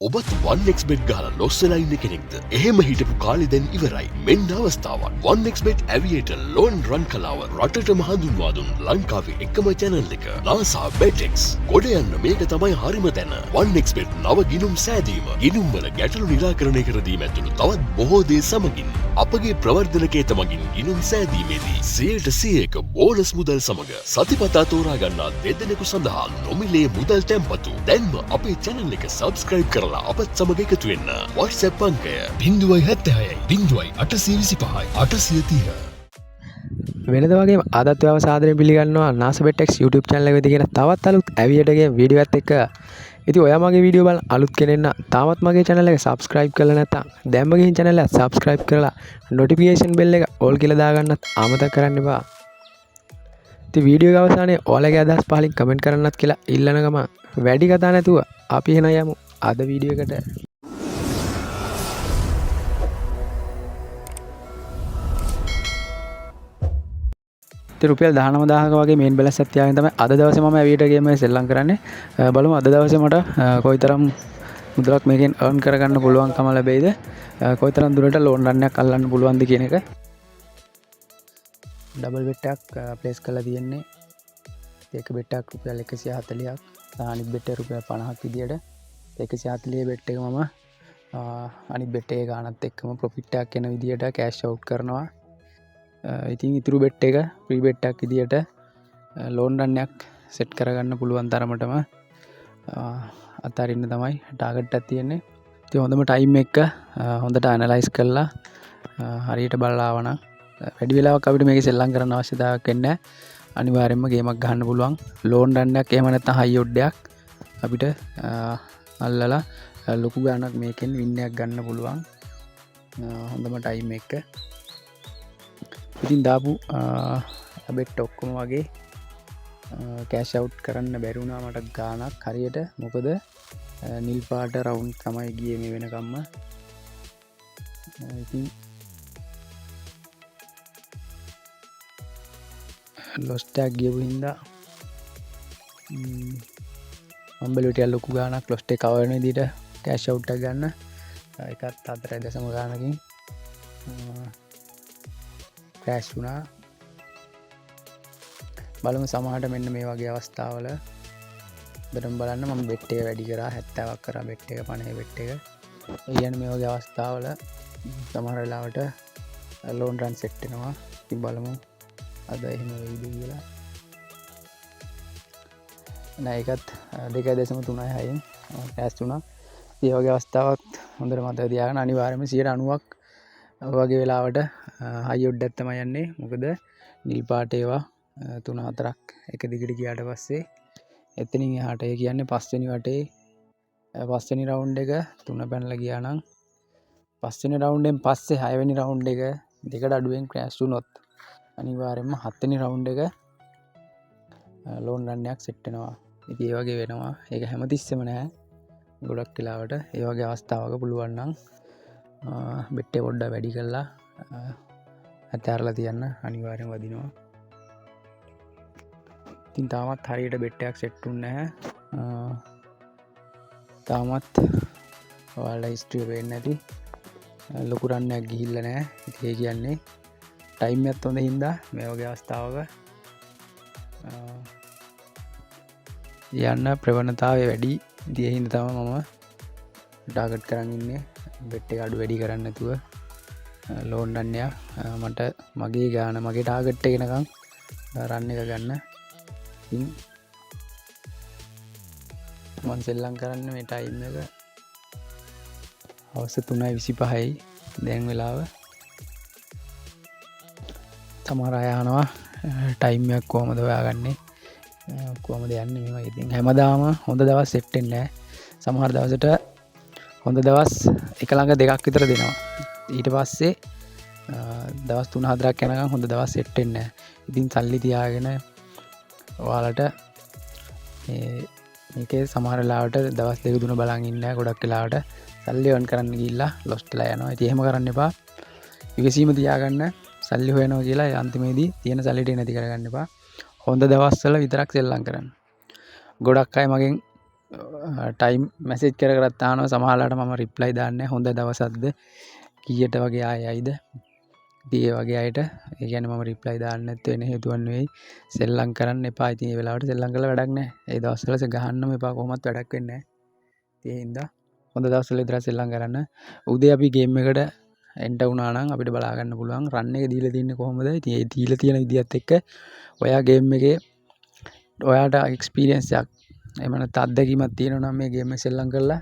ඔබත් 1xbet ගහලා Los වෙලා ඉන්න කෙනෙක්ද? එහෙම හිටපු කාලේ දැන් ඉවරයි. මෙන්න අවස්ථාවක්. 1xbet Aviator ලෝන් රන් කලාව රටටම හඳුන්වා දුන් ලංකාවේ එකම channel එක. NASA BetX. ගොඩ යන්න මේක තමයි හරිම තැන. 1xbet නව ගිණුම් සෑදීම. ගිණුම් වල ගැටලු නිරාකරණය කර දීම ඇතුළු තවත් බොහෝ දේ සමගින් අපගේ ප්‍රවර්ධනකේත මගින් ගිණුම් සෑදීමේදී 100% බෝනස් මුදල් සමග සතිපතා තෝරා ගන්නා දෙදෙනෙකු සඳහා නොමිලේ මුදල් තැන්පතු. දැන්ම අපේ channel එක subscribe කරලා අපත් සමග එකතු වෙන්න. WhatsApp අංකය 076 0825 830. වෙනද වගේ අදත් ඔයාව සාදරයෙන් පිළිගන්නවා NASA BetX YouTube channel එකේ තියෙන තවත් අලුත් Aviator game වීඩියෝ එකත් එක්ක. ඉතින් ඔයා මගේ වීඩියෝ බලන අලුත් කෙනෙක් නම් තාමත් මගේ channel එක subscribe කරලා නැත්නම් දැන්ම ගිහින් channel එක subscribe කරලා notification bell එක all කියලා දාගන්නත් අමතක කරන්න එපා. ඉතින් වීඩියෝ එක අවසානයේ ඔයාලගේ අදහස් පහලින් comment කරන්නත් කියලා ඉල්ලන ගම වැඩි කතා නැතුව අපි එහෙනම් යමු අද වීඩියෝ එකට. රුපියල් 19000ක වගේ මේන් බැලන්ස් එකක් තියාගෙන තමයි අද දවසේ මම Aviator game එක සෙල්ලම් කරන්නේ. බලමු අද දවසේ මට කොයිතරම් මුදලක් මේකෙන් earn කරගන්න පුළුවන්කම ලැබෙයිද? කොයිතරම් දුරට ලෝන් රන් එකක් අල්ලන්න පුළුවන්ද කියන එක. ඩබල් bet එකක් ප්ලේස් කරලා තියෙන්නේ. එක bet එකක් රුපියල් 140ක්. අනිත් bet එක රුපියල් 50ක් විදියට. 140 bet එක මම අනිත් bet එක ගානත් එක්කම profit එකක් එන විදියට cash out කරනවා. ඉතින් ඉතුරු bet එක free bet එකක් විදියට ලෝන් රන් එකක් සෙට් කරගන්න පුළුවන් තරමටම අතරින්න තමයි ටාගට් එකක් තියෙන්නේ. ඉතින් හොඳම ටයිම් එක හොඳට ඇනලයිස් කරලා හරියට බලලා ආවනම් වැඩි වෙලාවක් අපිට මේක සෙල්ලම් කරන්න අවශ්‍යතාවයක් වෙන්නේ නැහැ. අනිවාර්යයෙන්ම ගේමක් ගන්න පුළුවන්. ලෝන් රන් එකක් එහෙම නැත්නම් හයි ඔඩ් එකක් අපිට අල්ලලා ලොකු ගාණක් මේකෙන් වින් එකක් ගන්න පුළුවන්. හොඳම ටයිම් එක. ඉතින් දාපු bet ඔක්කොම වගේ කෑෂ් අවුට් කරන්න බැරි වුණා මට ගාණක් හරියට. මොකද නිල් පාට රවුන්ඩ් තමයි ගියේ මේ වෙනකම්ම. ඉතින් ලොස්ට් එකක් ගියපු හින්දා මම බැලුවා ලොකු ගාණක් ලොස්ට් එක කවර් වෙන විදිහට කෑෂ් අවුට් එක ගන්න. එකත් 4.0 ගාණකින් ක්‍රෑෂ් වුණා. බලමු සමහරට මෙන්න මේ වගේ අවස්ථාවල බරම් බලන්න මම bet එක වැඩි කරා 70ක් කරා bet එක 50 bet එක. ඒ කියන්නේ මේ වගේ අවස්ථාවල සමහර වෙලාවට ලෝන් රන් සෙට් වෙනවා. ඉතින් බලමු අද එහෙම වෙයිද කියලා. නෑ ඒකත් 2.36න් ක්‍රෑෂ් වුණා. මේ වගේ අවස්ථාවක් හොඳට මතක තියාගන්න. අනිවාර්යයෙන්ම 90ක් වගේ වෙලාවට හයි ඔඩ් එකක් තමයි යන්නේ. මොකද නිල් පාට ඒවා 3-4ක් එක දිගට ගියාට පස්සේ එතනින් එහාට ඒ කියන්නේ පස්වෙනි වටේ පස්වෙනි රවුන්ඩ් එක 3 පැනලා ගියා නම් පස්වෙනි රවුන්ඩෙන් පස්සේ 6 වෙනි රවුන්ඩ් එක දෙකට අඩුවෙන් ක්‍රෑෂ් වුණොත් අනිවාර්යයෙන්ම 7 වෙනි රවුන්ඩ් එක ලෝන් රන් එකක් සෙට් වෙනවා. ඉතින් ඒ වගේ වෙනවා. ඒක හැමතිස්සෙම නෑ. ගොඩක් වෙලාවට ඒ වගේ අවස්ථාවක පුළුවන් නම් bet එක පොඩ්ඩක් වැඩි කරලා අතහැරලා තියන්න. අනිවාර්යෙන් වදිනවා. ඉතින් තාමත් හරියට bet එකක් සෙට් වුන්නේ නැහැ. තාමත් ඔයාලා හිස්ට්‍රි එක වෙන්නේ නැති ලොකු රන් එකක් ගිහිල්ලා නැහැ. ඉතින් ඒ කියන්නේ ටයිම් එකත් හොඳ හින්දා මේ වගේ අවස්ථාවක යන්න ප්‍රවණතාවය වැඩි. ඉතින් ඒ හින්දා තමයි මම ටාගට් කරන් ඉන්නේ. bet එක අඩු වැඩි කරන්න නැතුව ලෝන් රන් එක මට මගේ ගාන මගේ ටාගට් එක එනකම් රන් එක ගන්න. ඉතින් මම සෙල්ලම් කරන්නේ මේ ටයිම් එක හවස 3:25යි දැන් වෙලාව. සමහර අය අහනවා ටයිම් එක කොහමද හොයාගන්නේ? කොහමද යන්නේ මේවා? ඉතින් හැමදාම හොඳ දවස් සෙට් වෙන්නේ නැහැ. සමහර දවසට හොඳ දවස් එක ළඟ දෙකක් විතර දෙනවා. ඊට පස්සේ දවස් 3-4ක් යනකම් හොඳ දවස් සෙට් වෙන්නේ නැහැ. ඉතින් සල්ලි තියාගෙන ඔයාලට මේකේ සමහර වෙලාවට දවස් 2-3 බලන් ඉන්න ගොඩක් වෙලාවට සල්ලි earn කරන්න ගිහිල්ලා lost වෙලා යනවා. ඉතින් එහෙම කරන්න එපා. ඉවසීම තියාගන්න. සල්ලි හොයනවා කියලා අන්තිමේදී තියෙන සල්ලි ටික නැති කරගන්න එපා. හොඳ දවස්වල විතරක් සෙල්ලම් කරන්න. ගොඩක් අය මගෙන් ටයිම් මැසේජ් කරත් තානවා සමහරලාට මම රිප්ලයි දාන්නේ හොඳ දවසක්ද කීයට වගේ ආයයිද ඒ වගේ අයට ඒ කියන්නේ මම රිප්ලයි දාන්න නැත්නම් වෙන හේතුවක් නෙවෙයි සෙල්ලම් කරන්න එපා. ඉතින් මේ වෙලාවට සෙල්ලම් කරලා වැඩක් නැහැ. ඒ දවස්වල ගහන්නම එපා කොහොමවත් වැඩක් වෙන්නේ නැහැ. ඒ හින්දා හොඳ දවස්වල විතර සෙල්ලම් කරන්න. උදේ අපි ගේම් එකට එන්ටර් වුණා නම් අපිට බලා ගන්න පුළුවන් රන් එක දීලා තින්නේ කොහොමද. ඉතින් ඒ දීලා තියෙන විදිහත් එක්ක ඔයා ගේම් එකේ ඔයාට එක්ස්පීරියන්ස් එකක් එහෙම නැත්නම් අත්දැකීමක් තියෙනවා නම් මේ ගේම් එක සෙල්ලම් කරලා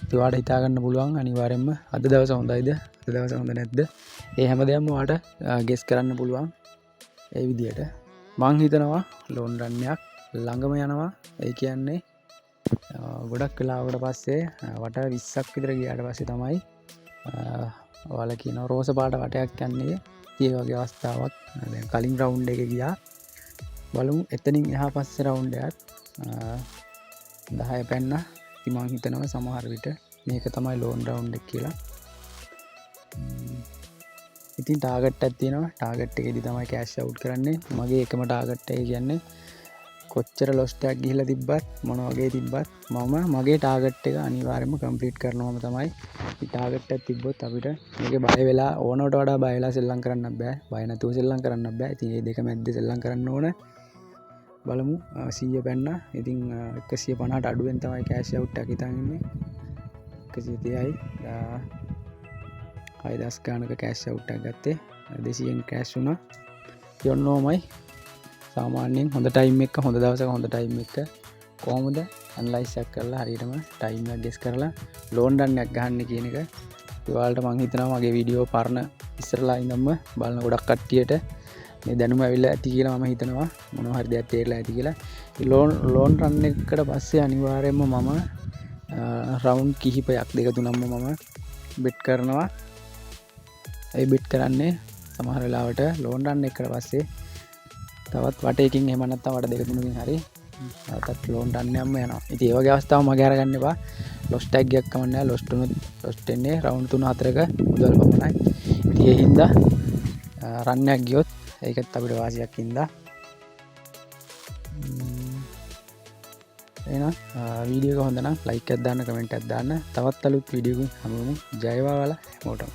ඉතින් ඔයාට හිතා ගන්න පුළුවන් අනිවාර්යයෙන්ම අද දවස හොඳයිද අද දවස හොඳ නැද්ද ඒ හැමදේම ඔයාට ගෙස් කරන්න පුළුවන් ඒ විදිහට මං හිතනවා ලෝන් රන් එකක් ළඟම යනවා ඒ කියන්නේ ගොඩක් වෙලාවකට පස්සේ වට 20ක් විතර ගියාට පස්සේ තමයි ඔයාලා කියන රෝස පාට වටයක් යන්නේ ඒ වගේ අවස්ථාවක් දැන් කලින් රවුන්ඩ් එකේ ගියා බලමු එතනින් එහා පස්සේ රවුන්ඩ් එකත් 10 පැන්න ඉතින් මං හිතනවා සමහර විට මේක තමයි ලෝන් රවුන්ඩ් එක කියලා ඉතින් ටාගට් එකක් තියෙනවා ටාගට් එකේදී තමයි කෑෂ් අවුට් කරන්නේ මගේ එකම ටාගට් එක කියන්නේ කොච්චර ලොස්ට් එකක් ගිහිලා තිබ්බත් මොන වගේ තිබ්බත් මම මගේ ටාගට් එක අනිවාර්යයෙන්ම කම්ප්ලීට් කරනවම තමයි ඉතින් ටාගට් එකක් තිබ්බොත් අපිට මේකේ බය වෙලා ඕනකට වඩා බය වෙලා සෙල්ලම් කරන්නත් බෑ බය නැතුව සෙල්ලම් කරන්නත් බෑ ඉතින් මේ දෙක මැද්දේ සෙල්ලම් කරන්න ඕන බලමු 100 පැන්නා ඉතින් 150ට අඩුවෙන් තමයි කෑෂ් අවුට් එකක් හිතන් ඉන්නේ 130යි 6000 ගානක කෑෂ් අවුට් එකක් ගත්තේ 200න් කෑෂ් වුණා යොන්නෝමයි සාමාන්‍යයෙන් හොඳ ටයිම් එක හොඳ දවසක හොඳ ටයිම් එක කොහොමද ඇනලයිස් එකක් කරලා හරියටම ටයිම් එක ගෙස් කරලා ලෝන් රන් එකක් ගහන්න කියන එක ඔයාලට මම හිතනවා මගේ වීඩියෝ පරණ ඉස්සරලා ඉඳන්ම බලන ගොඩක් කට්ටියට මේ දැනුම ඇවිල්ලා ඇති කියලා මම හිතනවා මොනවා හරි දෙයක් තේරලා ඇති කියලා ලෝන් රන් එකකට පස්සේ අනිවාර්යයෙන්ම මම රවුන්ඩ් කිහිපයක් දෙක තුනක්ම මම බෙට් කරනවා ඒ බෙට් කරන්නේ සමහර වෙලාවට ලෝන් රන් එකකට පස්සේ තවත් වටයකින් එහෙම නැත්නම් වට දෙක තුනකින් හරි තවත් ලෝන් රන් එකක්ම යනවා. ඉතින් ඒ වගේ අවස්ථාව මගේ අරගන්න එපා. ලොස් ටැග් එකක් කමන්නේ නැහැ. ලොස්ට් එන්නේ රවුන්ඩ් 3-4ක මුදල් පමණයි. ඉතින් ඒ හින්දා රන් එකක් ගියොත් ඒකත් අපිට වාසියක් හින්දා එහෙනම් වීඩියෝ එක හොඳ නම් ලයික් එකක් දාන්න කමෙන්ට් එකක් දාන්න. තවත් අලුත් වීඩියෝ එකකින් හමුවෙමු. ජය වේවා හැමෝටම.